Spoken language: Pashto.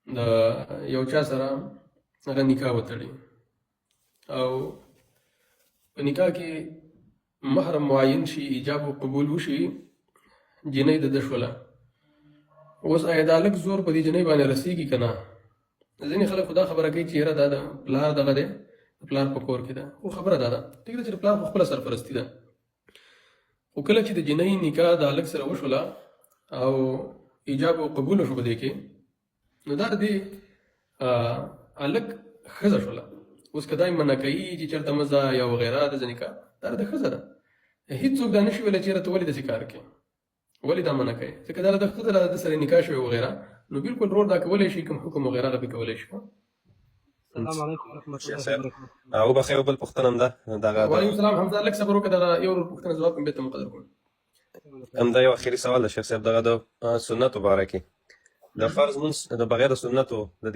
د یو چا سره هغه نکاح وتړي او په نکاح کې محرم معین شي، ایجاب او قبول وشي، جنۍ د ده شوله. اوس آیا دا لږ زور په دې جنۍ باندې رسېږي که نه؟ ځینې خلک خو دا خبره کوي چې یاره دا د پلار دغه دی، د پلار په کور کې ده. خو خبره دا ده ټیک ده چې د پلار خو خپله سرپرستي ده، خو کله چې د جنۍ نکاح د هلک سره وشوله او ایجاب او قبول وشو په دې کې، نو دا د دې هلک ښځه شوله. اوس که دا یې منع کوي چې چېرته مه ځه یا وغیره د ځه نکاح، دا د ښځه ده. هېڅوک دا نه شي ویلی چې یاره ته ولې داسې کار کوې، ولې دا منع کوې؟ ځکه دا د ښځه د سره نکاح شوې وغیره، نو بالکل رور دا کولی شي، کوم حکم وغیره هغه پې کولی شي. السلام علیکم ورحمۃ شیخ اللہ صاحب وبرکاتہ. وبخښئ، یو بل پوښتنه هم ده دغه وعلیکم السلام. حمزه لږ صبر وکړه، دغه یو پوښتنه ځواب کوم بېرته مقدر کړم. همدا یو اخري سوال ده شیخ صاحب، دغه د سنتو باره کې د فرض لمونځ د بغیر د سنتو د دې